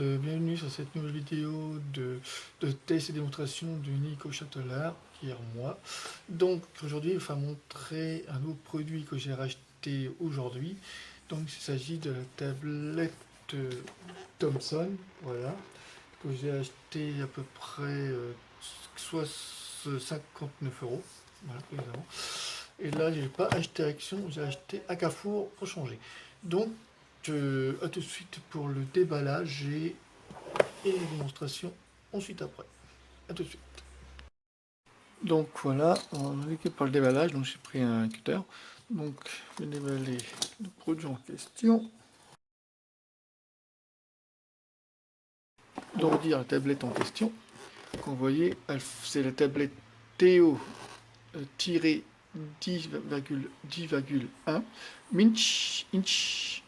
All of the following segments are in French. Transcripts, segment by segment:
Bienvenue sur cette nouvelle vidéo de test et démonstration de Nico Châtelard, qui est moi. Donc aujourd'hui, il va montrer un nouveau produit que j'ai racheté aujourd'hui. Donc il s'agit de la tablette Thomson, voilà, que j'ai acheté à peu près soit 59 €, voilà, évidemment. Et là, j'ai pas acheté Action, j'ai acheté à Carrefour pour changer. Donc, à tout de suite pour le déballage et les démonstrations ensuite après. À tout de suite. Donc voilà, on est équipé pour le déballage, donc j'ai pris un cutter. Donc, je vais déballer le produit en question. Donc, dire la tablette en question. Donc, vous voyez, c'est la tablette TO-10,1 inch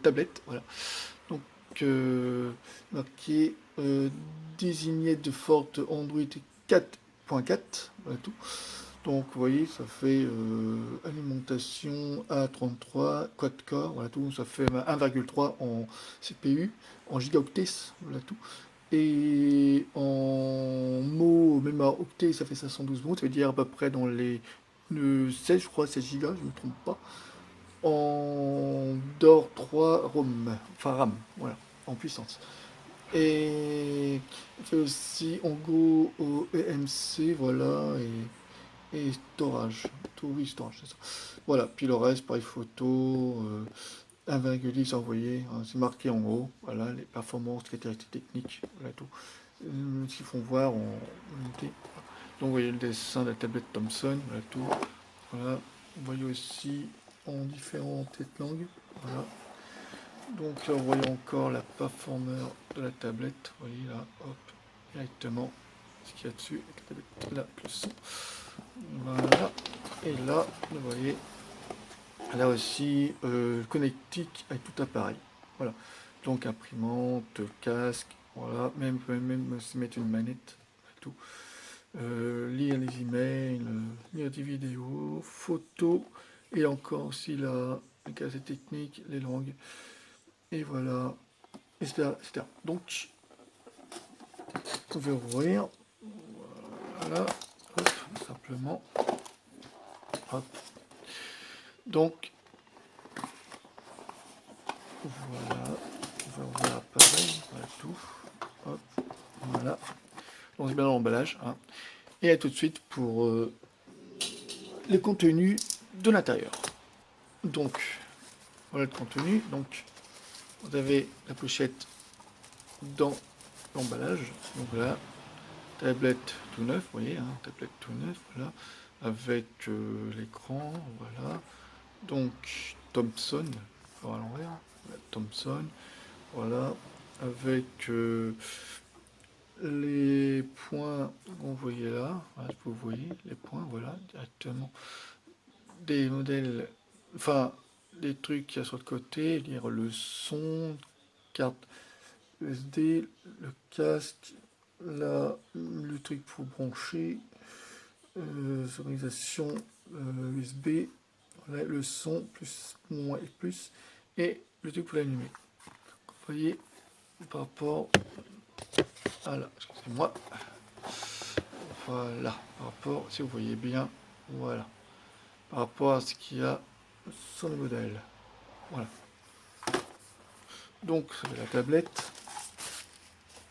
tablette, voilà. Donc, marqué désigné de forte Android 4.4, voilà tout. Donc vous voyez, ça fait alimentation A33, quad-core, voilà tout, ça fait 1,3 en CPU, en gigaoctets, voilà tout. Et en mots, même à octets, ça fait 512 mots, ça veut dire à peu près dans les 16, je crois, 16 gigas, je ne me trompe pas. En DOR 3 ROM, enfin RAM, voilà, en puissance. Et on fait aussi en Go au EMC, voilà, et storage, tout, oui, storage, c'est ça. Voilà, puis le reste, pareil, photo, 1,10, vous voyez, hein, c'est marqué en haut, voilà, les performances, caractéristiques techniques, voilà tout. Ce qu'ils font voir en unité. Donc vous voyez le dessin de la tablette Thomson, voilà tout. Voilà, vous voyez aussi en différentes langues, voilà. Donc là, vous voyez encore la performeur de la tablette, vous voyez là, hop, directement, ce qu'il y a dessus, avec la tablette là, plus son. Voilà, et là, vous voyez, là aussi, connectique avec tout appareil. Voilà, donc imprimante, casque, voilà, même se mettre une manette, tout. Lire les emails, lire des vidéos, photos, et encore aussi la cassette technique, les langues, et voilà, etc. etc. Donc, vous pouvez ouvrir, voilà, hop, simplement, hop. Donc, voilà, on va ouvrir l'appareil, voilà tout, hop, voilà. Donc, c'est bien dans l'emballage, hein. Et à tout de suite pour le contenu de l'intérieur. Donc, voilà le contenu. Donc, vous avez la pochette dans l'emballage. Donc voilà, tablette tout neuf, vous voyez, hein, tablette tout neuf, voilà, avec l'écran, voilà. Donc Thomson, à l'envers, voilà, Thomson, voilà, avec les points qu'on voyait là, voilà, vous voyez les points, voilà, directement des modèles, enfin des trucs qu'il y a sur le côté, lire le son, carte USB, le casque, là, le truc pour brancher, sonorisation USB, voilà, le son, plus, moins et plus, et le truc pour l'allumer. Vous voyez, par rapport à là, excusez-moi, voilà, par rapport, si vous voyez bien, voilà, par rapport à ce qu'il y a sur le modèle. Voilà. Donc, c'est la tablette.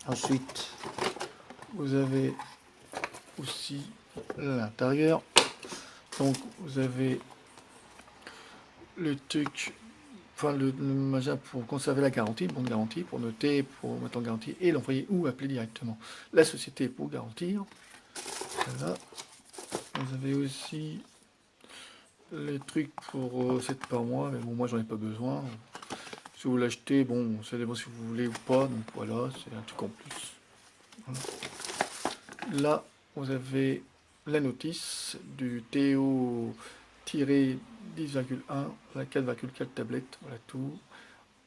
Ensuite, vous avez aussi l'intérieur. Donc, vous avez le truc, enfin le machin pour conserver la garantie, bon de garantie, pour noter, pour mettre en garantie, et l'envoyer ou appeler directement la société pour garantir. Voilà. Vous avez aussi les trucs pour 7 par mois, mais bon, moi j'en ai pas besoin. Si vous l'achetez, bon, ça dépend si vous voulez ou pas, donc voilà, c'est un truc en plus. Voilà. Là, vous avez la notice du TO-10,1, la 4,4 tablette, voilà tout,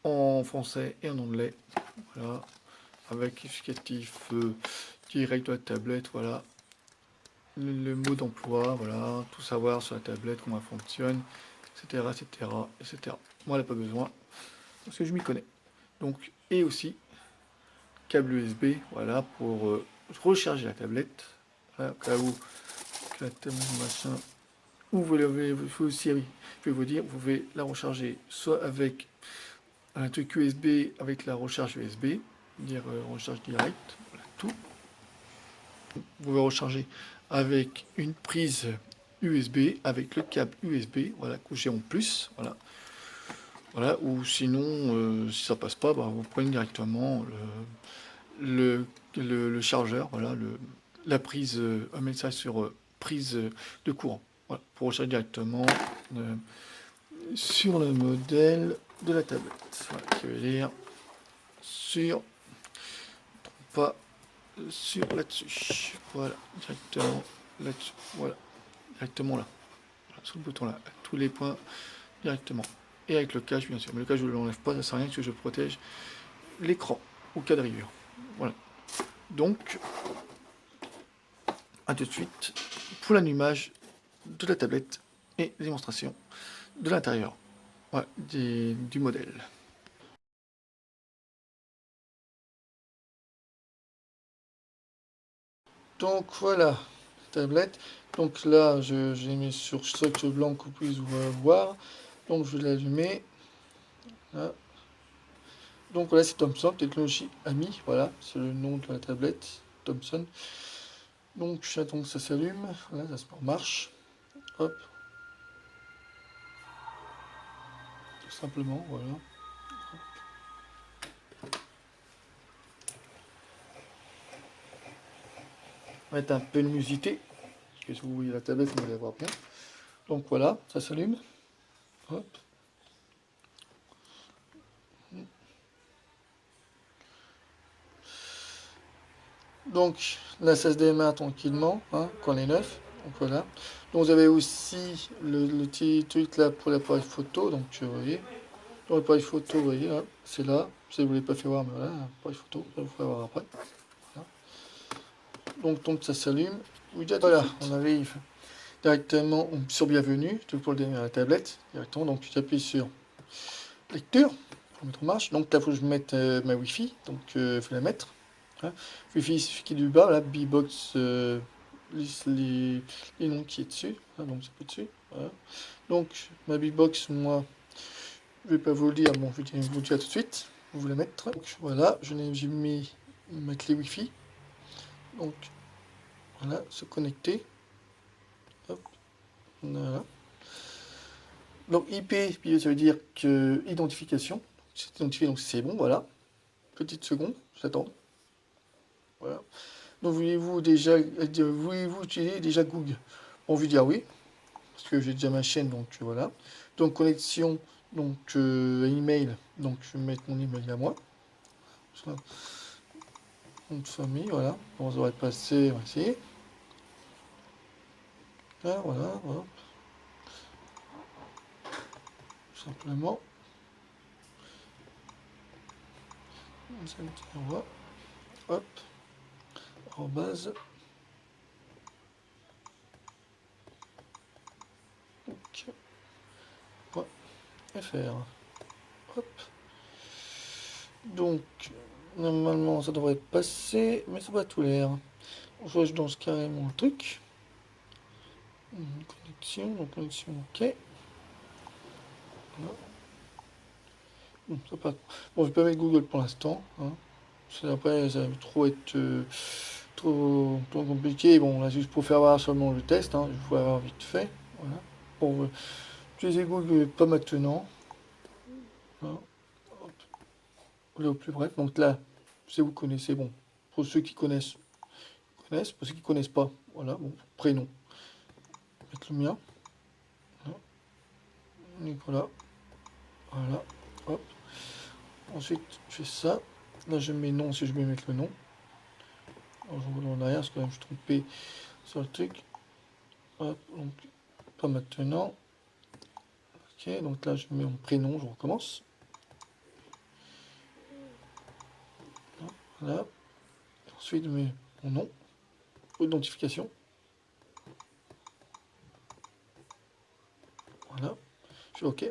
en français et en anglais, voilà, avec explicatif direct de la tablette, voilà, le mot d'emploi, voilà, tout savoir sur la tablette, comment elle fonctionne, etc., etc., etc. Moi, elle n'a pas besoin, parce que je m'y connais. Donc, et aussi câble USB, voilà, pour recharger la tablette. Voilà, au cas où la tablette machin, ou vous l'avez aussi, oui, je vais vous dire, vous pouvez la recharger soit avec un truc USB avec la recharge USB, dire recharge direct, voilà, tout. Vous pouvez recharger avec une prise USB, avec le câble USB, voilà, couché en plus, voilà. Voilà, ou sinon, si ça passe pas, bah, vous prenez directement le chargeur, voilà, la prise, un message sur prise de courant, voilà, pour recharger directement sur le modèle de la tablette, voilà, qui veut dire sur, pas sur là-dessus, voilà, directement là-dessus, voilà, directement là, voilà, sur le bouton là, tous les points directement. Et avec le cache, bien sûr. Mais le cache, je ne l'enlève pas, ça sert à rien, parce que je protège l'écran au cas de rayure. Voilà. Donc, à tout de suite pour l'allumage de la tablette et démonstration de l'intérieur, voilà, du modèle. Donc voilà, tablette. Donc là, j'ai mis sur socle blanc que vous puissiez voir. Donc je vais l'allumer. Là. Donc voilà, c'est Thomson, technologie Ami. Voilà, c'est le nom de la tablette, Thomson. Donc j'attends que ça s'allume. Voilà, ça se marche. Hop. Tout simplement, voilà. On va mettre un peu de musité. Parce que si vous voyez la tablette, vous allez voir bien. Donc voilà, ça s'allume. Hop. Donc là, ça se démarre tranquillement, hein, quand on est neuf. Donc voilà. Donc vous avez aussi le petit truc là pour l'appareil photo. Donc vous voyez, dans l'appareil photo, vous voyez là, c'est là. Si vous ne l'avez pas fait voir, mais voilà, l'appareil photo, ça vous ferez voir après. Voilà. Donc ça s'allume. Voilà, on arrive directement sur Bienvenue, tout pour le démarrer à la tablette directement. Donc tu appuies sur lecture pour mettre en marche. Donc là, il faut que je mette ma Wi-Fi. Donc il faut la mettre. Hein. Wi-Fi, il suffit du bas, là, B-Box, les noms qui est dessus. Hein, donc c'est dessus. Voilà. Donc ma B-Box, moi, je vais pas vous le dire, bon, je vais vous le dire tout de suite. Vous la mettre. Donc voilà, j'ai mis ma clé Wi-Fi. Donc voilà, se connecter. Hop, voilà. Donc IP, ça veut dire que identification. C'est identifié, donc c'est bon, voilà. Petite seconde, j'attends. Voilà. Donc voulez-vous utiliser déjà Google? On veut dire oui, parce que j'ai déjà ma chaîne, donc voilà. Donc connexion, donc email, donc je vais mettre mon email à moi. Nom de famille, voilà. On devrait passer ici. Là, voilà, voilà. Tout simplement. Hop. En base. Ok. .fr. Hop. Donc, normalement, ça devrait passer, mais ça va tout l'air. Je lance carrément le truc. Connexion, donc connexion, ok. Voilà. Bon, ça passe. Bon, je vais pas mettre Google pour l'instant. Hein. Après, ça va trop être trop compliqué. Bon, là, juste pour faire voir seulement le test, hein, je vais avoir vite fait. Voilà. Bon, utiliser Google pas maintenant. Voilà. Hop. Là, au plus bref. Donc là, si vous connaissez, bon, pour ceux qui connaissent, pour ceux qui connaissent pas, voilà, bon, prénom. Mettre le mien. Voilà. Nicolas. Voilà. Hop. Ensuite, je fais ça. Là, je mets non si je vais mettre le nom. Alors, je reviens en arrière parce que je me suis trompé sur le truc. Hop, donc, pas maintenant. Ok, donc là, je mets mon prénom, je recommence. Voilà. Ensuite, je mets mon nom. Identification. Voilà. Je fais OK.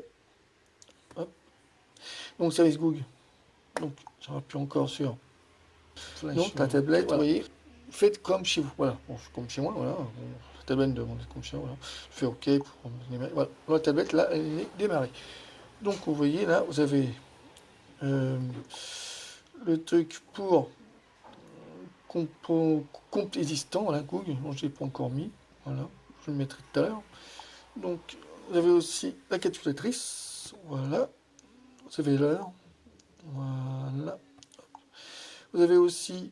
Hop. Donc, service Google. Donc, j'aurais pu encore sur. Donc, la tablette, vous voyez, faites comme chez vous. Voilà, bon, comme chez moi, voilà. Bon, la tablette demande comme chez moi, voilà. Je fais OK pour démarrer. Voilà, la tablette, là, elle est démarrée. Donc, vous voyez, là, vous avez le truc pour compte existant, voilà, Google, dont je n'ai pas encore mis. Voilà, je le mettrai tout à l'heure. Donc, vous avez aussi la calculatrice. Voilà, vous avez l'heure. Voilà. Vous avez aussi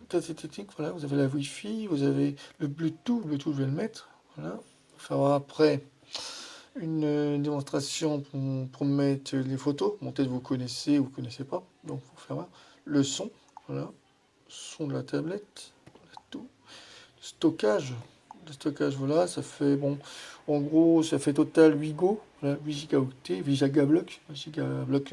technique, voilà, vous avez la Wi-Fi, vous avez le Bluetooth, je vais le mettre, voilà. Il faudra après une démonstration pour mettre les photos, bon, peut-être vous connaissez ou vous connaissez pas, donc il faut faire le son, voilà, son de la tablette, tout, le stockage, voilà, ça fait, bon, en gros, ça fait total 8 Go, voilà, 8 gigaoctets, 8 gigablocs,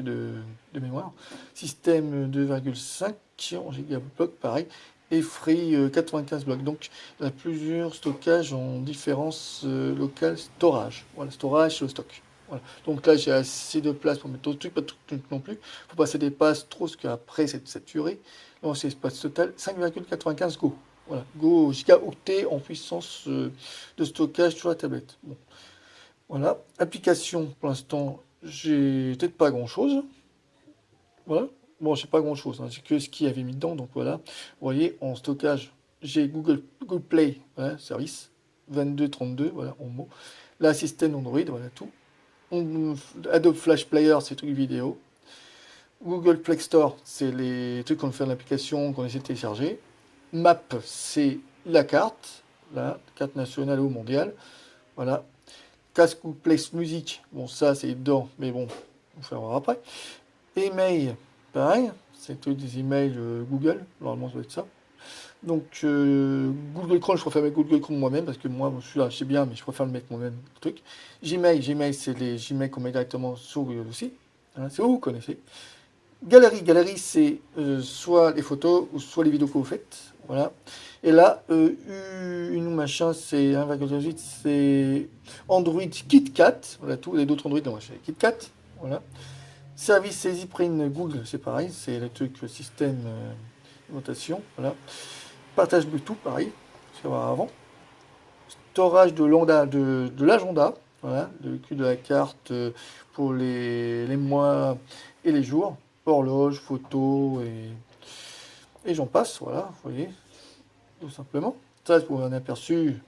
de mémoire, système 2,5 en gigabloc, pareil, et Free 95 blocs. Donc, il y a plusieurs stockages en différence locale storage. Voilà, storage sur le stock. Voilà. Donc là, j'ai assez de place pour mettre d'autres trucs, pas tout non plus. Faut pas que ça dépasse trop, parce qu'après, c'est saturé. Donc, c'est espace total 5,95 Go. Voilà, Go gigaoctet en puissance de stockage sur la tablette. Bon. Voilà, application, pour l'instant, j'ai peut-être pas grand-chose. Voilà. Bon, j'ai pas grand-chose, hein. J'ai que ce qu'il y avait mis dedans, donc voilà. Vous voyez, en stockage, j'ai Google Play, voilà, service, 2232, voilà, en mots. Là, système Android, voilà, tout. Adobe Flash Player, c'est trucs vidéo. Google Play Store, c'est les trucs qu'on fait dans l'application, qu'on essaie de télécharger. Map, c'est la carte nationale ou mondiale. Voilà. Casque ou Place Music, bon, ça, c'est dedans, mais bon, on va voir après. Email, pareil, c'est tous des emails Google, normalement ça doit être ça. Donc Google Chrome, je préfère mettre Google Chrome moi-même, parce que moi, je suis là, je sais bien, mais je préfère le mettre moi-même, le truc. Gmail, c'est les Gmail qu'on met directement sur Google aussi. Hein, c'est où vous connaissez. Galerie, c'est soit les photos, ou soit les vidéos que vous faites. Voilà. Et là, une machin, c'est 1,8, c'est Android KitKat. Voilà, tous les autres Android, non, c'est KitKat. Voilà. Service EasyPrint Google, c'est pareil, c'est le truc système notation, voilà. Partage Bluetooth, pareil, c'est avant. Storage de l'agenda, voilà, le cul de la carte pour les mois et les jours, horloge, photo et j'en passe, voilà, vous voyez, tout simplement. Ça, c'est pour un aperçu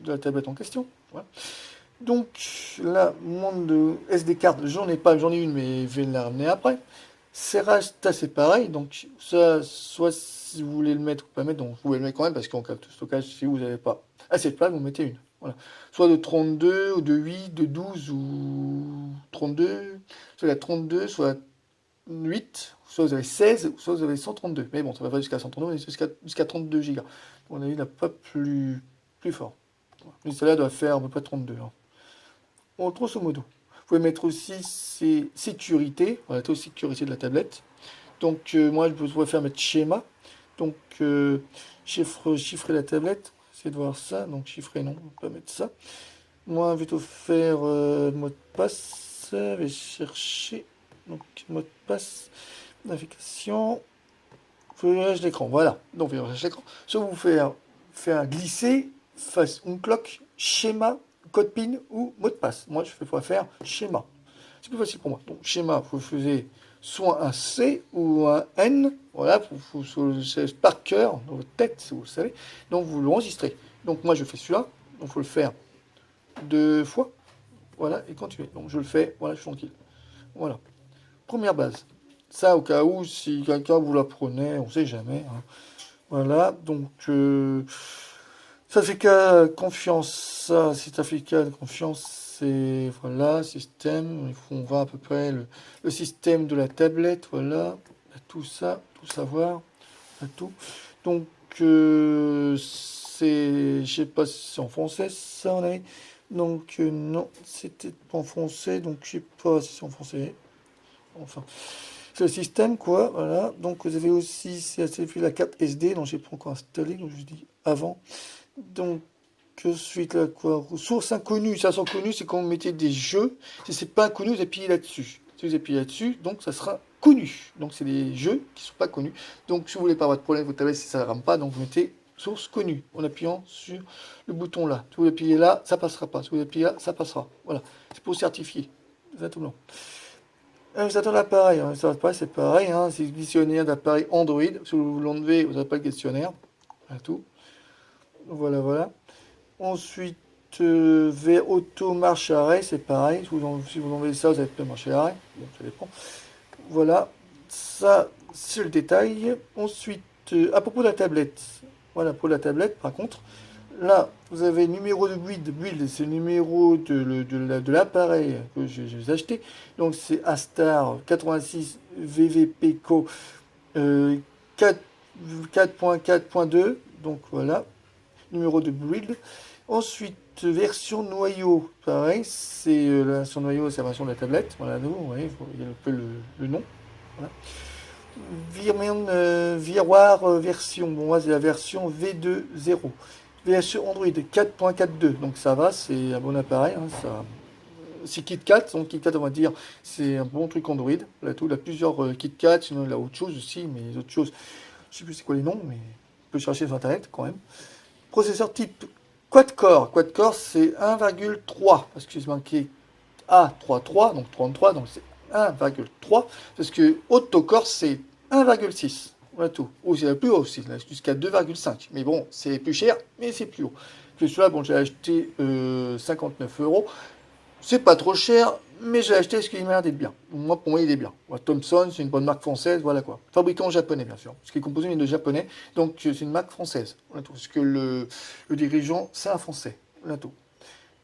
de la tablette en question. Voilà. Donc là, monde de SD card, j'en ai pas, j'en ai une, mais je vais la ramener après. Serrage, c'est pareil. Donc ça, soit si vous voulez le mettre ou pas mettre, donc vous pouvez le mettre quand même parce qu'en cas de stockage, si vous n'avez pas assez de place, vous mettez une. Voilà. Soit de 32, ou de 8, de 12 ou 32, soit la 32, soit 8, soit vous avez 16, soit vous avez 132. Mais bon, ça va pas jusqu'à 132, mais jusqu'à 32 Go. On a eu là pas plus fort. Mais celle-là doit faire à peu près 32. Hein. Bon, grosso modo. Vous pouvez mettre aussi ces sécurité, voilà, la sécurité de la tablette. Donc moi je pourrais faire mettre schéma. Donc chiffrer la tablette. Essayez de voir ça. Donc chiffrer non, on va pas mettre ça. Moi je vais plutôt faire mot de passe. Je vais chercher. Donc mot de passe. Navigation. Verrouillage d'écran. Voilà. Donc verrouillage d'écran. Ça vous faire glisser face on clock schéma. Code PIN ou mot de passe. Moi, je vais faire schéma. C'est plus facile pour moi. Donc, schéma, vous faisiez soit un C ou un N. Voilà, c'est par cœur, dans votre tête, si vous le savez. Donc, vous l'enregistrez. Donc, moi, je fais celui-là. Donc, il faut le faire 2 fois. Voilà, et continuer. Donc, je le fais. Voilà, je suis tranquille. Voilà. Première base. Ça, au cas où, si quelqu'un vous l'apprenez, on ne sait jamais. Hein. Voilà, donc... ça fait qu'à confiance, ça, si ça fait qu'à confiance, c'est, voilà, système, on voit à peu près le système de la tablette, voilà, tout ça, tout savoir, tout. Donc, c'est, je sais pas si c'est en français, ça, on avait, donc, non, c'était pas en français, donc je sais pas si c'est en français, enfin. C'est le système, quoi, voilà. Donc, vous avez aussi, c'est la carte SD, dont j'ai pas encore installé, donc je vous dis avant. Donc, suite là, quoi, source inconnue. Ça, c'est connu, c'est quand vous mettez des jeux. Si c'est pas inconnu, vous appuyez là-dessus. Si vous appuyez là-dessus, donc ça sera connus. Donc c'est des jeux qui ne sont pas connus. Donc si vous voulez pas avoir de problème, vous tablette si ça ne rame pas, donc vous mettez source connue en appuyant sur le bouton là. Si vous appuyez là, ça passera pas. Si vous appuyez là, ça passera. Voilà. C'est pour certifier. Exactement. Vous attendez l'appareil. C'est pareil. Hein. C'est le dictionnaire d'appareil Android. Si vous l'enlevez, vous n'avez pas le questionnaire. Voilà tout. Voilà, voilà. Ensuite, vers auto marche arrêt, c'est pareil. Si vous enlevez ça, vous n'avez pas marche arrêt. Bon, ça dépend. Voilà. Ça, c'est le détail. Ensuite, à propos de la tablette. Voilà, pour la tablette, par contre. Là, vous avez le numéro de build. Build, c'est le numéro de l'appareil que j'ai acheté. Donc, c'est Astar 86 VVPco 4.4.2. Donc, voilà. Numéro de build. Ensuite, version noyau. Pareil, c'est la version noyau, c'est la version de la tablette. Voilà, nous, vous voyez, il y a un peu le nom. Voilà. Viroir version. Bon, moi, c'est la version V2.0. Version Android 4.42, donc ça va, c'est un bon appareil. Hein, ça... C'est KitKat, donc KitKat, on va dire, c'est un bon truc Android. Là, tout, il a plusieurs KitKat, sinon il a autre chose aussi, mais les autres choses, je sais plus c'est quoi les noms, mais on peut chercher sur internet quand même. Processeur type quad-core. Quad-core, c'est 1,3, parce que c'est marqué A33, donc 33, donc c'est 1,3, parce que octo-core, c'est 1,6. Voilà tout. Ou c'est plus haut aussi, jusqu'à 2,5. Mais bon, c'est plus cher, mais c'est plus haut. Que celui-là, bon, j'ai acheté 59 euros. C'est pas trop cher, mais j'ai acheté ce qu'il m'a l'air d'être bien. Moi, pour moi, il est bien. Voilà, Thomson, c'est une bonne marque française, voilà quoi. Fabricant japonais, bien sûr. Parce qu'il est composé de japonais, donc c'est une marque française. Voilà tout. Parce que le dirigeant, c'est un français. Voilà tout.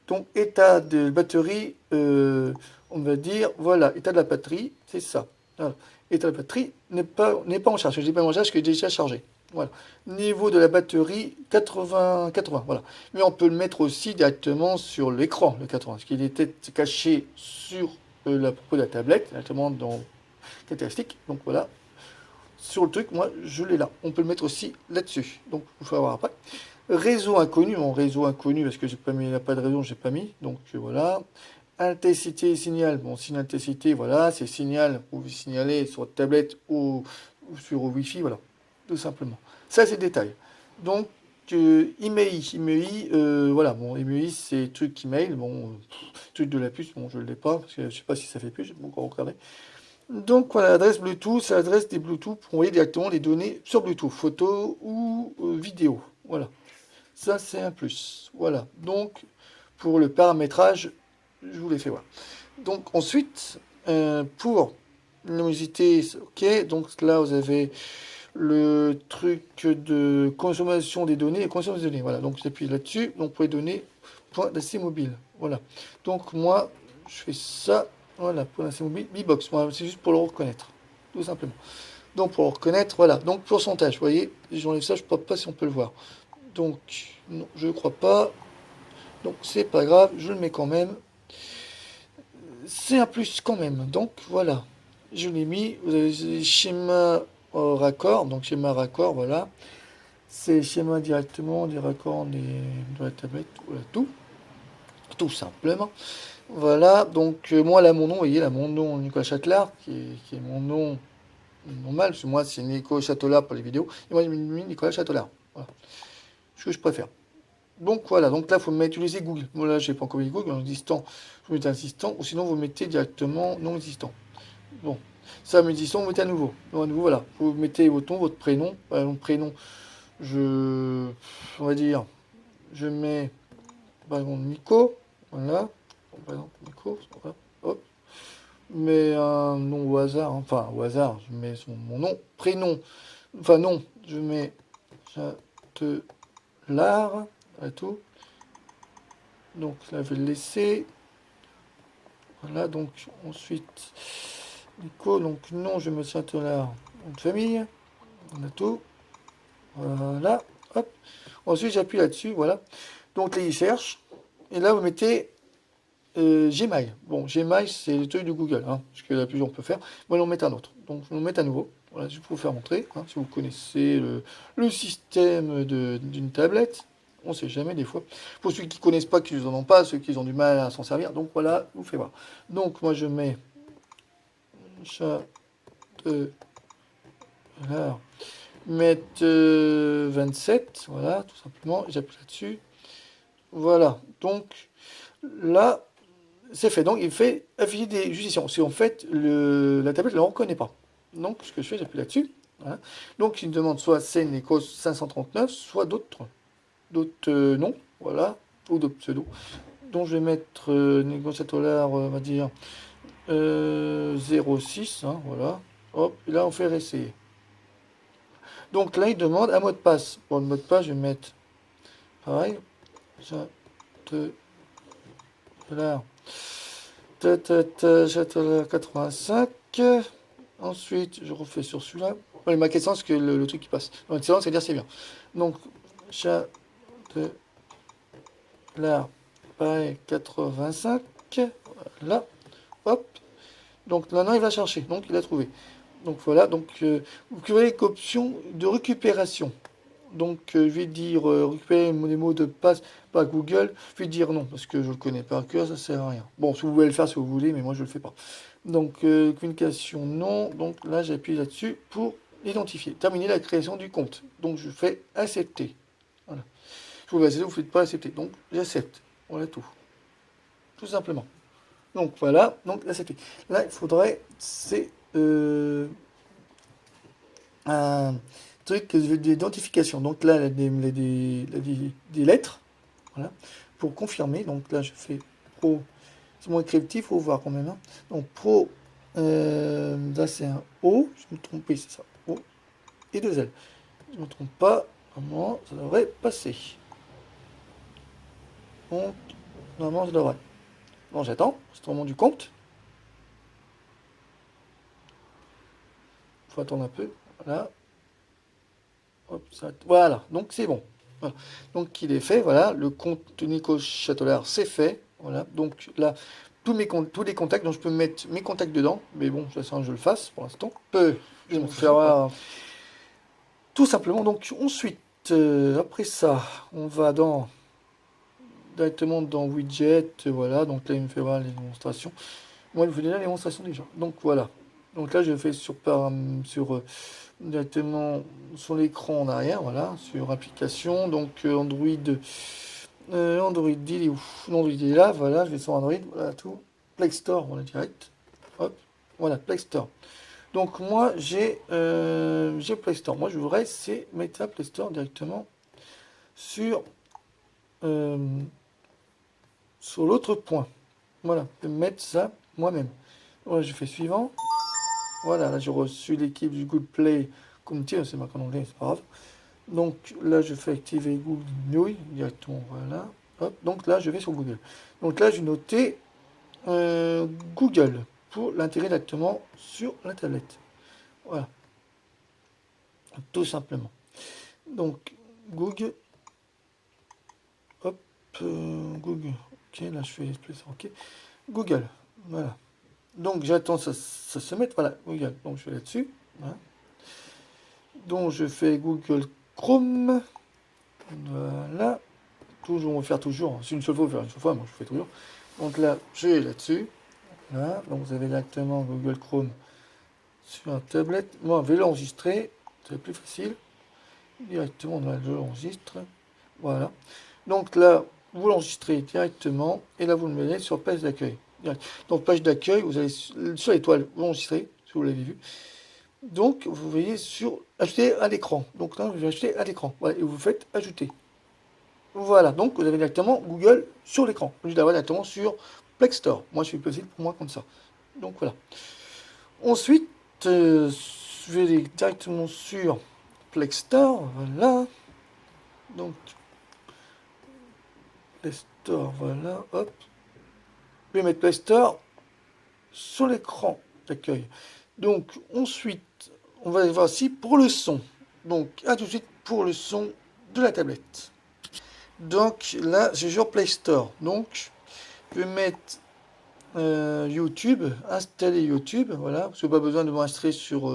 Donc, état de batterie, on va dire, voilà, état de la batterie, c'est ça. Voilà. État de la batterie n'est pas en charge. Je n'ai pas en charge, que j'ai déjà chargé. Voilà. Niveau de la batterie, 80, voilà. Mais on peut le mettre aussi directement sur l'écran, le 80, parce qu'il était caché sur la propos de la tablette, directement dans caractéristiques. Donc voilà, sur le truc, moi, je l'ai là. On peut le mettre aussi là-dessus. Donc, il faut voir après. Réseau inconnu, mon réseau inconnu, parce que j'ai pas mis, il n'y a pas de raison, j'ai pas mis. Donc voilà. Intensité signal, bon, signe intensité, voilà, c'est signal, vous signalez sur votre tablette ou sur Wi-Fi, voilà, tout simplement. Ça, c'est le détail. Donc, IMEI, voilà, bon, IMEI, c'est truc email, bon, truc de la puce, bon, je ne l'ai pas, parce que je sais pas si ça fait plus, j'ai pas encore regardé. Donc, voilà, l'adresse Bluetooth, c'est l'adresse des Bluetooth pour envoyer directement les données sur Bluetooth, photo ou vidéo, voilà. Ça, c'est un plus. Voilà. Donc, pour le paramétrage, je vous l'ai fait voir. Donc, ensuite, pour la luminosité, ok. Donc, là, vous avez le truc de consommation des données et consommation des données. Voilà. Donc, j'appuie là-dessus. Donc, pour les données, point d'accès mobile. Voilà. Donc, moi, je fais ça. Voilà. Point d'accès mobile, B-Box. Voilà, c'est juste pour le reconnaître. Tout simplement. Donc, pour le reconnaître, voilà. Donc, pourcentage. Vous voyez, j'enlève ça. Je ne sais pas si on peut le voir. Donc, non, je ne crois pas. Donc, c'est pas grave, je le mets quand même. C'est un plus quand même. Donc, voilà. Je l'ai mis. Vous avez schéma raccord. Donc, schéma raccord, voilà. C'est schéma directement des raccords de la tablette. Voilà, tout. Tout simplement. Voilà. Donc, moi, là, mon nom, vous voyez, là, mon nom, Nicolas Châtelard, qui est mon nom normal. Parce que moi, c'est Nico Châtelard pour les vidéos. Et moi, j'ai mis Nicolas Châtelard. Voilà. Ce que je préfère. Donc voilà, donc là, il faut utiliser Google. Moi, là, j'ai pas encore mis Google, en existant, vous mettez existant, ou sinon, vous mettez directement non existant. Bon, ça, mais existant, vous mettez à nouveau. Donc, à nouveau, voilà, vous mettez votre nom, votre prénom. Mon prénom, on va dire, je mets, par exemple, Nico, voilà, par exemple, Nico, voilà, hop, mais un nom au hasard, enfin, au hasard, je mets mon nom, prénom, enfin, non, je mets Châtelard, à tout. Donc là, je vais le laisser. Voilà, donc ensuite, Nico, donc non, je me sens là, nom de famille. On a tout. Voilà, hop. Ensuite, j'appuie là-dessus, voilà. Donc là, il cherche. Et là, vous mettez Gmail. Bon, Gmail, c'est le truc de Google, hein, parce que la plus on peut faire. Moi, on va en mettre un autre. Donc, je vais en mettre à nouveau. Voilà, je vais vous faire montrer, hein, si vous connaissez le système d'une tablette. On ne sait jamais des fois. Pour ceux qui ne connaissent pas, qui n'en ont pas, ceux qui ont du mal à s'en servir. Donc voilà, je vous fais voir. Donc moi je mets Alors, mettre 27, voilà, tout simplement, j'appuie là-dessus. Voilà, donc là, c'est fait. Donc il fait afficher des justifications. Si en fait, la tablette ne le reconnaît pas. Donc ce que je fais, j'appuie là-dessus. Voilà. Donc il me demande soit scène Ecos 539, soit d'autres noms, voilà, ou d'autres pseudos. Donc je vais mettre négociateur, on va dire 06, hein, voilà. Hop, et là on fait réessayer. Donc là il demande un mot de passe. Pour le mot de passe, je vais mettre pareil. Châtelet 85. Ensuite, je refais sur celui-là. Il m'a question que le truc qui passe. Donc excellent, c'est-à-dire c'est bien. Donc Châtelet pareil 85. Là, hop. Donc maintenant il va chercher. Donc il a trouvé. Donc voilà. Donc vous voyez qu'option de récupération. Donc je vais dire récupérer les mots de passe par Google. Je vais dire non parce que je le connais par cœur, ça sert à rien. Bon, si vous voulez le faire si vous voulez, mais moi je le fais pas. Donc communication non. Donc là j'appuie là-dessus pour identifier. Terminer la création du compte. Donc je fais accepter. Voilà. Je vous accepter, vous ne faites pas accepter. Donc j'accepte. Voilà tout. Tout simplement. Donc voilà. Donc accepter. Là il faudrait c'est un truc d'identification. Donc là, des lettres, voilà, pour confirmer. Donc là, je fais pro. C'est moins cryptif, faut voir quand même. Hein. Donc pro, là c'est un O. Je me trompe, c'est ça. O et deux L. Je me trompe pas. Normalement, ça devrait passer. Donc normalement, ça devrait. Bon, j'attends. C'est au moment du compte. Faut attendre un peu. Voilà. Hop, voilà, donc c'est bon. Voilà. Donc il est fait, voilà, le compte de Nico Châtelard, c'est fait. Voilà, donc là, tous les contacts, donc je peux mettre mes contacts dedans, mais bon, ça sert je le fasse pour l'instant. Je vais faire tout simplement. Donc ensuite, après ça, on va directement dans widget, voilà, donc là il me fait voir les démonstrations. Moi, il me fait déjà les démonstrations déjà. Donc voilà. Donc là, je fais sur directement sur l'écran en arrière, voilà, sur application, donc Android, Android il est où? Android il est là, voilà, je vais sur Android, voilà tout, Play Store, voilà direct, hop, voilà Play Store. Donc moi j'ai Play Store, moi je voudrais c'est mettre ça Play Store directement sur euh, sur l'autre point, voilà, je vais mettre ça moi-même. Voilà, je fais suivant. Voilà, là j'ai reçu l'équipe du Google Play Community, c'est marqué en anglais, c'est pas grave. Donc là je fais activer Google News directement, voilà. Hop, donc là je vais sur Google. Donc là j'ai noté Google pour l'intégrer directement sur la tablette. Voilà, tout simplement. Donc Google, hop, Google, ok, là je fais ok, Google, voilà. Donc j'attends ça se mette, voilà, Google, donc je vais là-dessus, voilà. Donc je fais Google Chrome. Voilà. Toujours, on va faire toujours. C'est une seule fois, on va faire une seule fois, moi je fais toujours. Donc là, je vais là-dessus. Voilà. Donc vous avez directement Google Chrome sur un tablette. Moi, je vais l'enregistrer. C'est plus facile. Directement, là, je l'enregistre. Voilà. Donc là, vous l'enregistrez directement. Et là, vous le mettez sur page d'accueil. Donc page d'accueil, vous allez sur l'étoile, vous l'enregistrez, si vous l'avez vu. Donc, vous voyez sur ajouter à l'écran. Donc là, je vais ajouter à l'écran. Voilà, et vous faites ajouter. Voilà, donc vous avez directement Google sur l'écran. Je l'avoir directement sur Play Store. Moi, je suis possible pour moi comme ça. Donc voilà. Ensuite, je vais aller directement sur Play Store. Voilà. Donc, Play Store, voilà. Hop. Je vais mettre Play Store sur l'écran d'accueil. Donc, ensuite, on va voir ici pour le son. Donc, à tout de suite pour le son de la tablette. Donc, là, j'ai sur Play Store. Donc, je vais mettre YouTube, installer YouTube, voilà, parce que pas besoin de m'inscrire sur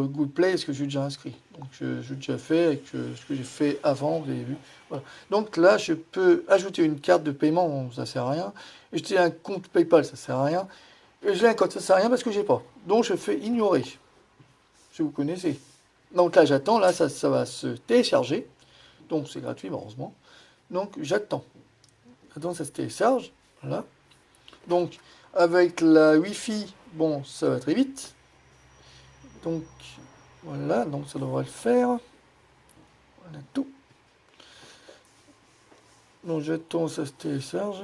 Google Play, parce que je suis déjà inscrit. Donc, je déjà fait avec ce que j'ai fait avant, vous avez vu. Voilà. Donc là, je peux ajouter une carte de paiement, ça sert à rien. Ajouter un compte PayPal, ça sert à rien. J'ai un code, ça sert à rien parce que j'ai pas. Donc je fais ignorer, si vous connaissez. Donc là j'attends, là ça va se télécharger. Donc c'est gratuit, heureusement. Donc j'attends. J'attends que ça se télécharge. Voilà. Donc avec la Wi-Fi, bon, ça va très vite. Donc voilà, donc ça devrait le faire. Voilà tout. Donc j'attends que ça se télécharge.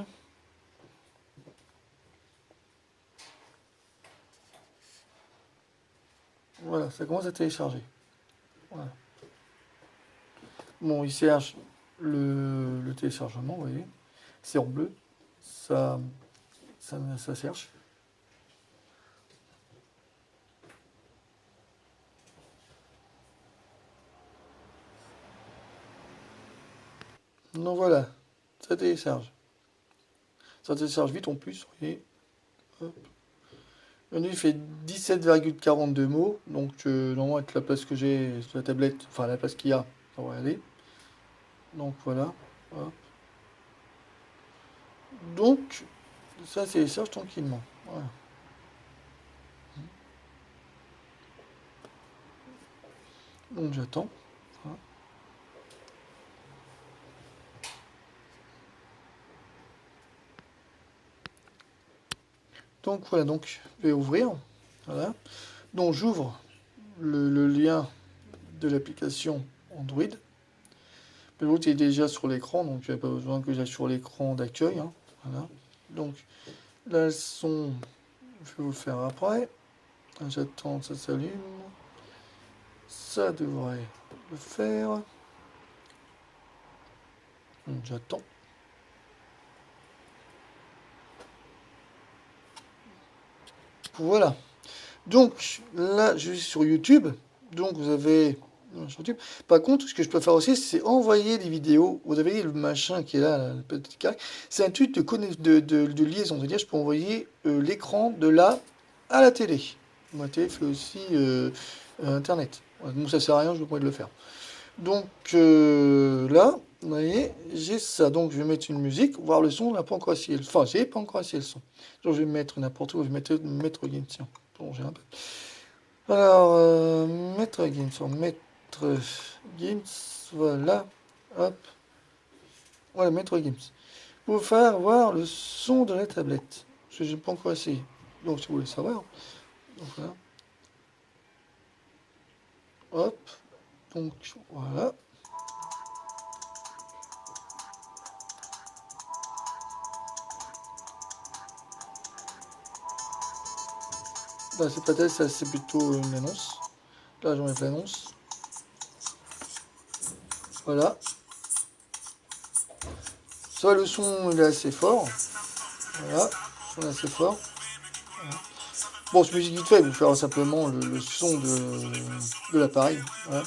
Voilà, ça commence à télécharger. Voilà. Bon, il cherche le téléchargement, vous voyez. C'est en bleu. Ça cherche. Donc voilà, ça télécharge. Ça télécharge vite en plus, vous voyez. Hop. Il fait 17,42 mots, donc normalement avec la place que j'ai sur la tablette, enfin la place qu'il y a, ça va aller. Donc voilà. Hop. Donc ça télécharge tranquillement. Voilà. Donc j'attends. Voilà. Donc voilà, donc je vais ouvrir. Voilà. Donc j'ouvre le lien de l'application Android. L'autre est déjà sur l'écran, donc il n'y a pas besoin que j'aille sur l'écran d'accueil. Hein. Voilà. Donc là, elles sont. Je vais vous le faire après. J'attends que ça s'allume. Ça devrait le faire. Donc j'attends. Voilà. Donc là, je suis sur YouTube. Donc vous avez sur YouTube. Par contre, ce que je peux faire aussi, c'est envoyer des vidéos. Vous avez le machin qui est là, le petit carré. C'est un truc de liaison. C'est-à-dire, je peux envoyer l'écran de là à la télé. Ma télé fait aussi Internet. Donc ça sert à rien, je vais pas de le faire. Donc là, vous voyez, j'ai ça. Donc je vais mettre une musique, voir le son, on n'a pas encore essayé. Enfin, j'ai pas encore essayé le son. Donc je vais mettre n'importe où, je vais mettre Maître Gims. Tiens, plonger un peu. Alors, Maître Gims, Maître Gims, voilà, hop, voilà, Maître Gims. Pour faire voir le son de la tablette, parce que j'ai pas encore essayé. Donc si vous voulez savoir, donc voilà, hop, donc voilà. Là, c'est pas tel, ça c'est plutôt une annonce. Là, j'enlève l'annonce. Voilà. Ça, le son, il est assez fort. Voilà. Le son est assez fort. Voilà. Bon, ce musique vite fait, vous faire simplement le son de l'appareil. Voilà.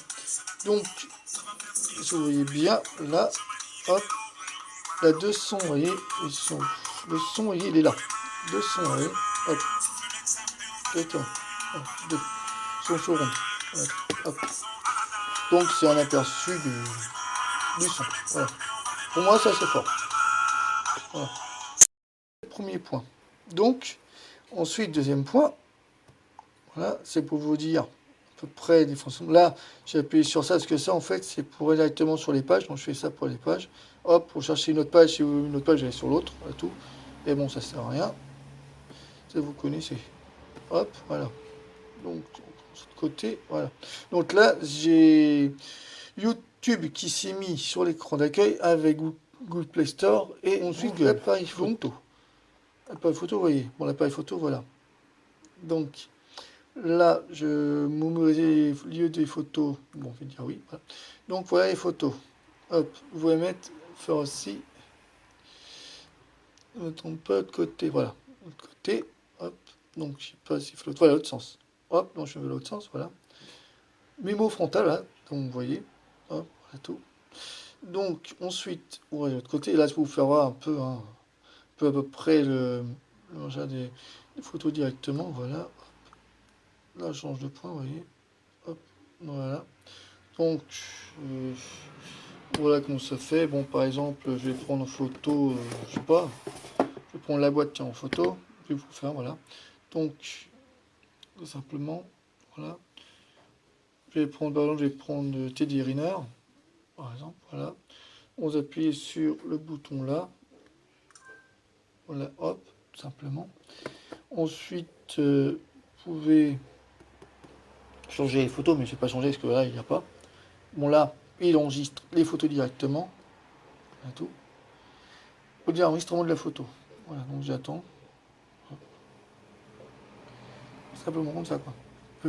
Donc, si vous voyez bien, là, hop, la deux sons, vous voyez, le son, vous voyez, il est là. Deux sons, vous voyez, hop, attends, hop, deux, son sur rond, hop. Donc, c'est un aperçu du son. Voilà. Pour moi, ça c'est fort. Voilà. Premier point. Donc, ensuite, deuxième point, voilà, c'est pour vous dire à peu près des fonctions. Là, j'ai appuyé sur ça, parce que ça, en fait, c'est pour aller directement sur les pages. Donc, je fais ça pour les pages. Hop, pour chercher une autre page, si vous voulez une autre page, j'allais sur l'autre, voilà, tout. Et bon, ça sert à rien. Ça, vous connaissez. Hop, voilà. Donc, de ce côté, voilà. Donc là, j'ai YouTube qui s'est mis sur l'écran d'accueil avec Google Play Store et ensuite l'appareil photo. L'appareil photo, vous voyez. Bon, l'appareil photo, voilà. Donc, là, je mémorise les lieux des photos. Bon, on va dire oui. Voilà. Donc, voilà les photos. Hop, vous pouvez mettre, faire aussi. Ne me trompe pas de côté. Voilà. De côté. Hop. Donc, je sais pas si flotte. Voilà, l'autre sens. Hop, donc je vais l'autre sens. Voilà. Mémo frontal, là. Donc, vous voyez. Hop, voilà tout. Donc, ensuite, on va de l'autre côté. Là, je vais vous faire voir un peu, hein, à peu près le des photos directement. Voilà. Là, je change de point, vous voyez. Hop, voilà. Donc, voilà comment ça fait. Bon, par exemple, je vais prendre en photo, je sais pas, je vais prendre la boîte tiens, en photo. Je vais vous faire, voilà. Donc, tout simplement, voilà. Je vais prendre, par exemple, je vais prendre Teddy Riner, par exemple, voilà. On appuie sur le bouton là, voilà, hop, tout simplement. Ensuite, vous pouvez changer les photos, mais je ne vais pas changer parce que là, il n'y a pas. Bon, là, il enregistre les photos directement. Voilà tout. Il faut dire enregistrement de la photo. Voilà, donc j'attends. Simplement comme ça, quoi.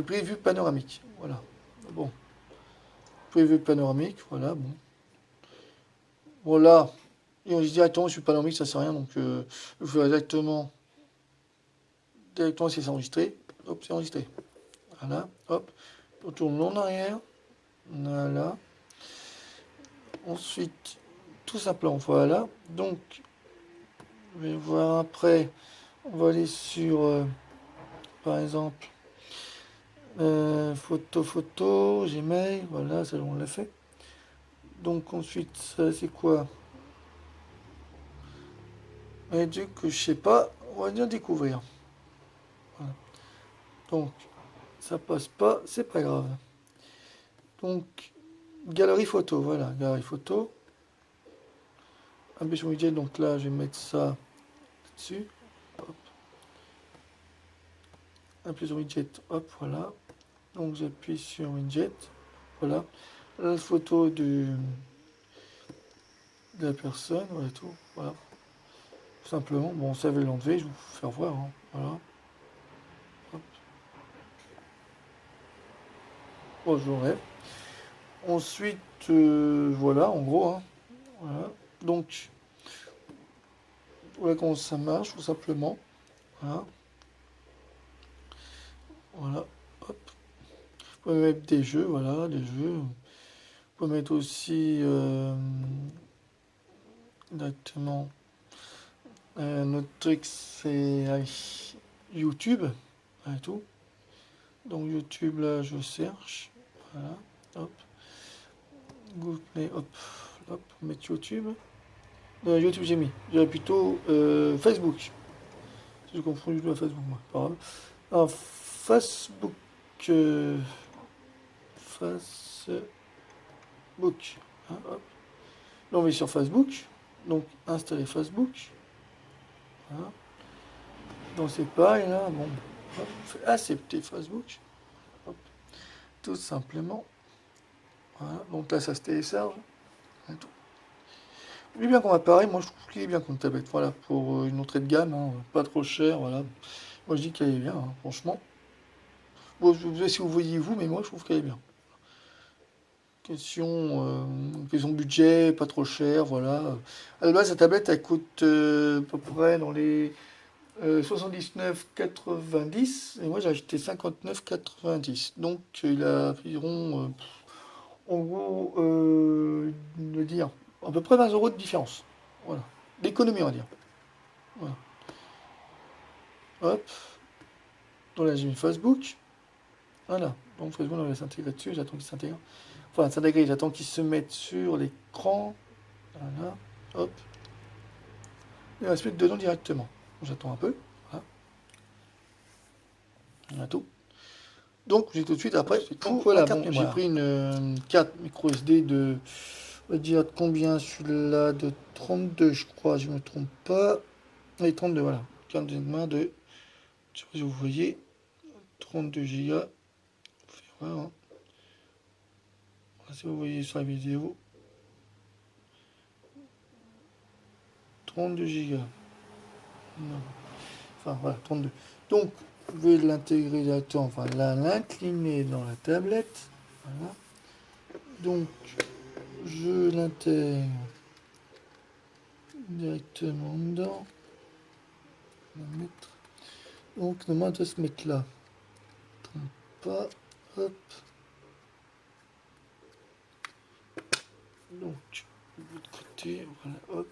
Prévu panoramique. Voilà. Bon. Prévu panoramique, voilà, bon. Voilà. Et on dit directement, je suis panoramique, ça sert à rien, donc je fais directement c'est enregistré. Hop, c'est enregistré. Voilà, hop. On tourne en arrière. Voilà. Ensuite, tout simplement, voilà. Donc, je vais voir après. On va aller sur, par exemple, photo, Gmail. Voilà, ça on l'a fait. Donc, ensuite, ça c'est quoi? Et du coup, je sais pas. On va bien découvrir. Voilà. Donc, ça passe pas, c'est pas grave. Donc, galerie photo, voilà, galerie photo. Ambition widget, donc là, je vais mettre ça dessus. Hop. Ambition widget, hop, voilà. Donc, j'appuie sur widget, voilà. La photo de la personne, voilà tout, voilà. Tout simplement, bon, ça va l'enlever, je vais vous faire voir, hein. Voilà. Hop. Bon, je l'enlève. Ensuite, voilà, en gros, hein. Voilà. Donc, voilà comment ça marche, tout simplement. Voilà. Voilà. Hop. Vous pouvez mettre des jeux, voilà, des jeux. Vous pouvez mettre aussi directement notre truc, c'est YouTube. Et tout. Donc YouTube, là, je cherche. Voilà. Hop. Google Play, hop. Hop. Mettre YouTube. YouTube, j'ai mis. J'irais plutôt Facebook. Je confonds du tout à Facebook, moi. Pas grave. Alors, Facebook. Facebook. Hein, hop. Là, on va sur Facebook. Donc, installer Facebook. Voilà. Donc, c'est pareil, là. Bon. Hop. Accepter Facebook. Hop. Tout simplement. Voilà. Donc là, ça se télécharge. Tout. Il est bien comme appareil. Moi, je trouve qu'il est bien comme tablette. Voilà. Pour une entrée de gamme. Hein, pas trop cher. Voilà. Moi, je dis qu'elle est bien, hein, franchement. Bon, je sais si vous voyez vous, mais moi, je trouve qu'elle est bien. Question budget, pas trop cher, voilà. À la base, la tablette, elle coûte à peu près dans les 79,90 et moi j'ai acheté 59,90. Donc il a environ, en gros, de dire, à peu près 20 euros de différence. Voilà. D'économie, on va dire. Voilà. Hop. Donc là, j'ai mis Facebook. Voilà. Donc Facebook, on va s'intégrer dessus. J'attends qu'il s'intègre. Enfin, s'intégrer, j'attends qu'il se mette sur l'écran. Voilà. Hop. Il va se mettre dedans directement. J'attends un peu. Voilà. On a tout. Donc, j'ai tout de suite après. Donc, voilà, bon, j'ai pris une carte micro SD de. On va dire combien celui-là de 32, je crois, je me trompe pas. Oui, 32, voilà. Carte de main de. Je sais pas si vous voyez. 32 Go. Voilà, hein. Si vous voyez sur la vidéo. 32 Go. Enfin, voilà, 32. Donc, je vais l'intégrer directement, enfin, l'incliner dans la tablette. Voilà. Donc, je l'intègre directement dedans. Donc, normalement, elle doit se mettre là. Pas, hop. Donc, de l'autre côté, voilà, hop.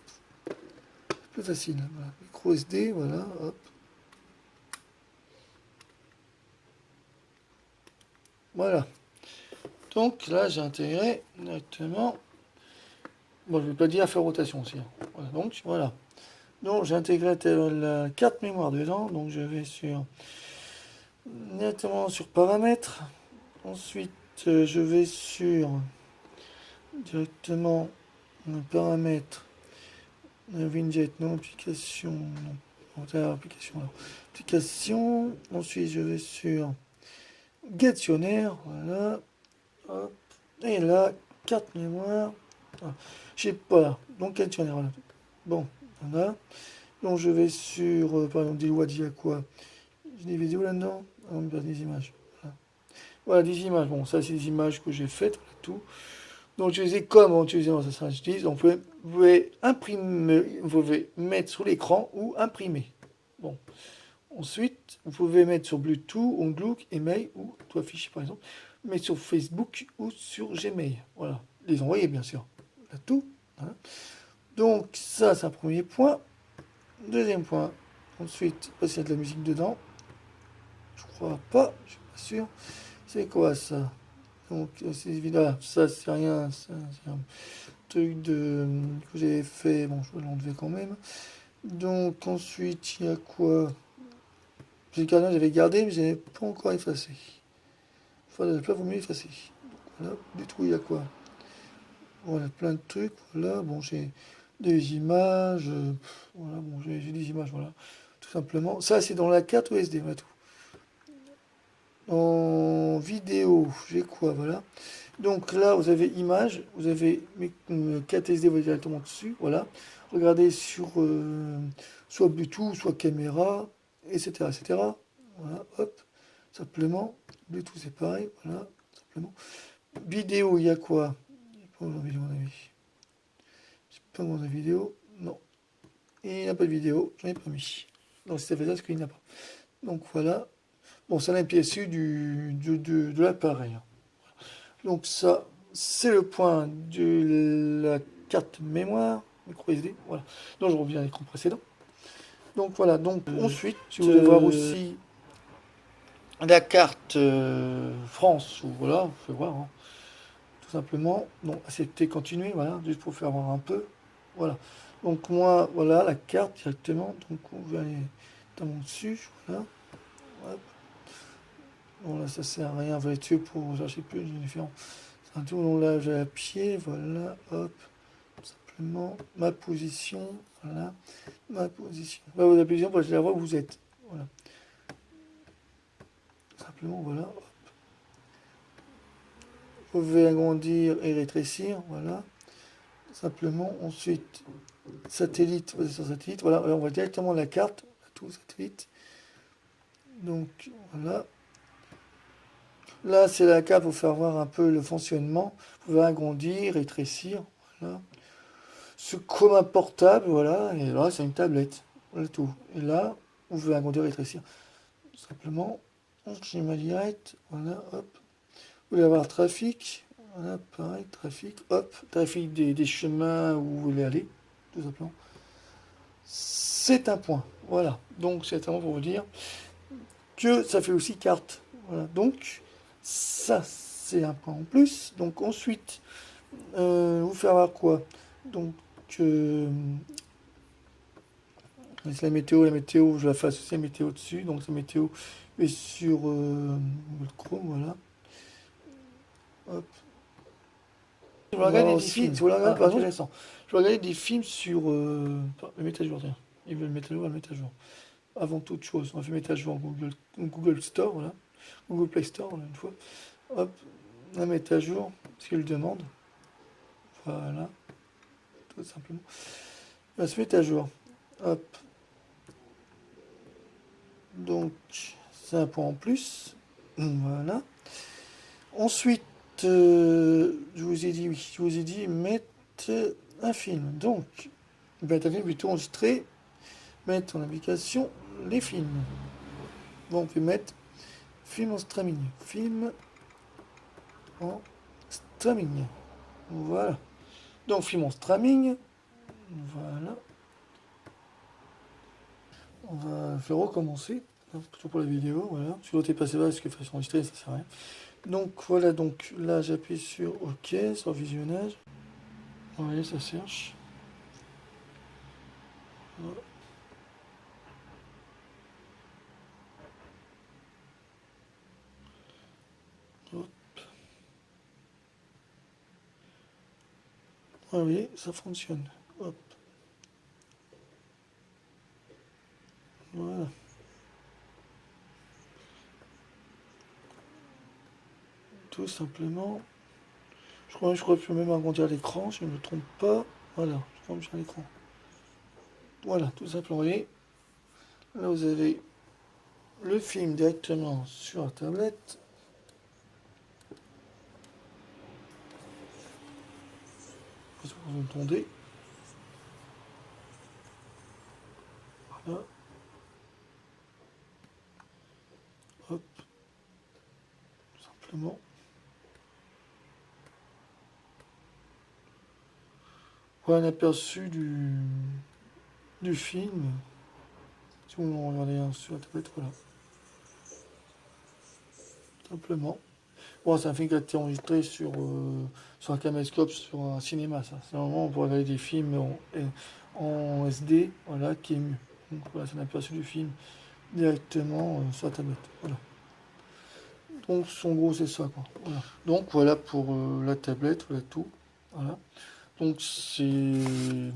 Plus facile, voilà. Micro SD, voilà, hop. Voilà. Donc là, j'ai intégré directement. Bon, je ne vais pas dire à faire rotation aussi. Hein. Voilà, donc voilà. Donc j'ai intégré la carte mémoire dedans, donc je vais sur directement sur paramètres. Ensuite je vais sur directement paramètres, widget, non application, non application, alors. Application. Ensuite je vais sur gestionnaire, voilà. Hop. Et là, carte mémoire. Ah, j'ai pas. Donc gestionnaire, voilà. Bon, voilà. Donc je vais sur, par exemple, des lois, il y a quoi? J'ai des vidéos là-dedans. Ah, on me passe des images. Voilà. Voilà, des images. Bon, ça, c'est des images que j'ai faites, voilà, tout. Donc, je les ai comme on utilise dans ça utilise. Donc, vous pouvez imprimer, vous pouvez mettre sur l'écran ou imprimer. Bon. Ensuite, vous pouvez mettre sur Bluetooth, Outlook, Email ou toi afficher par exemple, mettre sur Facebook ou sur Gmail. Voilà. Les envoyer, bien sûr. Là, tout. Hein. Donc, ça, c'est un premier point. Deuxième point. Ensuite, s'il y a de la musique dedans. Je crois pas, je suis pas sûr. C'est quoi ça? Donc, c'est évident. Ça, c'est rien. C'est un truc que j'ai fait. Bon, je vais l'enlever quand même. Donc, ensuite, il y a quoi? J'avais gardé, mais je n'avais pas encore effacé. Enfin, je pas vaut mieux effacer. Voilà, du tout, il y a quoi? Voilà, plein de trucs. Voilà, bon, j'ai des images. Voilà, bon, j'ai des images, voilà. Tout simplement. Ça, c'est dans la carte USB, voilà tout. En vidéo, j'ai quoi, voilà. Donc là, vous avez images, vous avez mes carte SD, vous avez directement dessus, voilà. Regardez sur soit Bluetooth, soit caméra, etc., etc. Voilà, hop, simplement. Bluetooth, c'est pareil, voilà, simplement. Vidéo, il y a quoi? Il n'y a pas de vidéo, à mon avis. C'est pas mon vidéo, non. Et il n'y a pas de vidéo, j'en ai pas mis. Donc, si ça fait ça, c'est qu'il n'y en a pas. Donc, voilà. Bon, c'est un PSU de l'appareil. Donc, ça, c'est le point de la carte mémoire, micro SD, voilà. Donc, je reviens à l'écran précédent. Donc, voilà. Donc, ensuite, tu voulais voir aussi la carte France, ou voilà, vous pouvez voir, hein. Tout simplement. Donc, accepter, continuer, voilà, juste pour faire voir un peu. Voilà. Donc, moi, voilà, la carte directement. Donc, on va aller notamment dessus, voilà. Hop. Bon, là, ça sert à rien, on va être sûr pour chercher plus, j'ai différent. C'est un tournage à pied, voilà, hop. Simplement, ma position, voilà, ma position. Là, vous appuyez pour la voir où vous êtes. Voilà. Simplement, voilà. Hop. Vous pouvez agrandir et rétrécir, voilà. Simplement, ensuite, satellite, vous êtes sur satellite, voilà, on voit directement la carte, tout satellite. Donc, voilà. Là, c'est la carte pour faire voir un peu le fonctionnement. Vous pouvez agrandir, rétrécir, voilà. C'est comme un portable, voilà, et là, c'est une tablette, voilà tout. Et là, vous pouvez agrandir, rétrécir. Simplement, schéma direct, voilà, hop. Vous voulez avoir trafic, voilà, pareil, trafic, hop, trafic des chemins où vous voulez aller, tout simplement. C'est un point, voilà. Donc, c'est un point pour vous dire que ça fait aussi carte, voilà. Donc, ça, c'est un point en plus. Donc, ensuite, vous faire voir quoi? Donc, c'est la météo, je la fais associer la météo dessus, donc c'est météo est sur Google Chrome, voilà. Hop. Je vais regarder des films, si vous regardez, par exemple, intéressant. Je vais regarder des films sur le mettre à jour, tiens. Ils veulent le mettre à jour, on va le mettre à jour. Avant toute chose, on va faire mettre à jour Google Store, voilà. Google Play Store, voilà, une fois. Hop, on va mettre à jour, ce qu'il demande. Voilà, tout simplement. On va se mettre à jour. Hop. Donc, c'est un point en plus. Voilà. Ensuite, je vous ai dit, oui, je vous ai dit, mettre un film. Donc, ben, un film plutôt enregistré, mettre en application les films. Bon, on peut mettre film en streaming. Film en streaming. Voilà. Donc, film en streaming. Voilà. On va faire recommencer. Plutôt pour la vidéo, voilà. Si l'autre est passé là, parce qu'il faut enregistrer, ça sert à rien. Donc voilà, donc là j'appuie sur OK, sur visionnage. Vous voyez, ça cherche. Ah oui, ça fonctionne. Hop. Voilà. Tout simplement. Je crois que je peux même agrandir l'écran, si je ne me trompe pas. Voilà, je crois que j'ai l'écran. Voilà, tout simplement. Vous voyez, là vous avez le film directement sur la tablette. Je sais pas si vous entendez. Voilà. Hop. Tout simplement. Voilà un aperçu du film. Si vous regardez sur la tablette, voilà. Simplement. Bon, c'est un film qui a été enregistré sur un caméscope, sur un cinéma, ça. C'est vraiment pour regarder des films en SD, voilà, qui est mieux. Donc voilà, c'est un aperçu du film directement sur la tablette. Voilà. Donc en gros, c'est ça, quoi. Voilà. Donc voilà pour la tablette, voilà tout. Voilà. Donc c'est une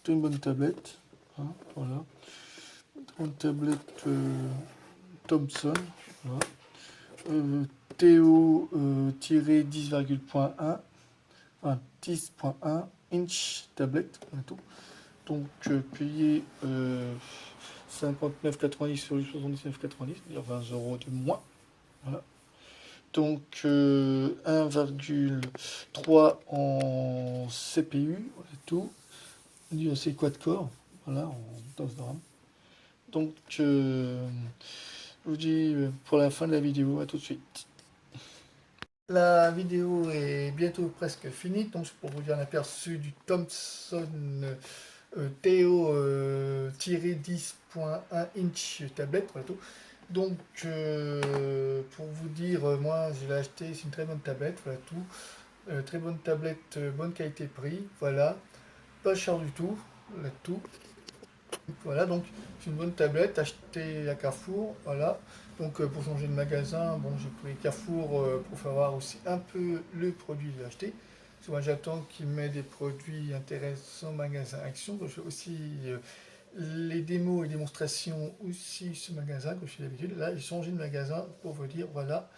bonne tablette. Hein, voilà. Une tablette Thomson. Voilà. TO-10,1, enfin 10.1 inch tablette, tout. Donc payer 59,90 sur le 79,90, c'est-à-dire 20 euros de moins. Voilà. Donc 1,3 en CPU, voilà tout. C'est quad-core, voilà, en DOS de RAM. Donc je vous dis pour la fin de la vidéo, à tout de suite. La vidéo est bientôt presque finie, donc c'est pour vous dire l'aperçu du Thomson TO-10.1 inch tablette, voilà tout. Donc pour vous dire, moi je l'ai acheté, c'est une très bonne tablette, voilà tout. Très bonne tablette, bonne qualité-prix, voilà. Pas cher du tout, voilà tout. Voilà, donc c'est une bonne tablette achetée à Carrefour, voilà. Donc pour changer de magasin, bon, j'ai pris Carrefour pour faire voir aussi un peu le produit que j'ai acheté. Souvent j'attends qu'il met des produits intéressants magasin Action. Je fais aussi les démos et démonstrations aussi ce magasin que je fais d'habitude. Là j'ai changé de magasin pour vous dire voilà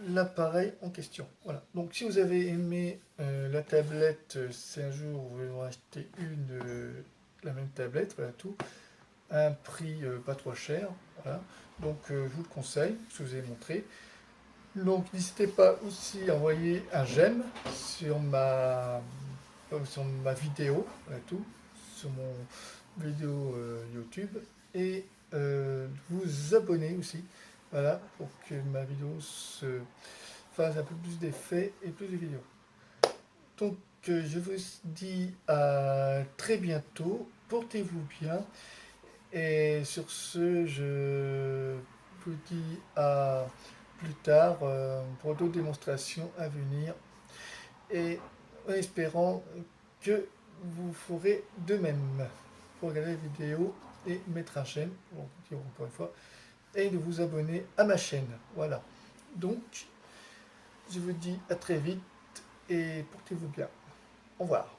l'appareil en question. Voilà. Donc si vous avez aimé la tablette, si un jour vous voulez en acheter une, la même tablette, voilà tout à un prix pas trop cher. Voilà. Donc je vous le conseille, je vous ai montré. Donc n'hésitez pas aussi à envoyer un j'aime sur ma vidéo, voilà tout, sur mon vidéo YouTube, et vous abonner aussi, voilà, pour que ma vidéo se fasse un peu plus d'effets et plus de vidéos. Donc je vous dis à très bientôt, portez-vous bien. Et sur ce, je vous dis à plus tard pour d'autres démonstrations à venir et en espérant que vous ferez de même pour regarder la vidéo et mettre un j'aime, encore une fois, et de vous abonner à ma chaîne. Voilà. Donc, je vous dis à très vite et portez-vous bien. Au revoir.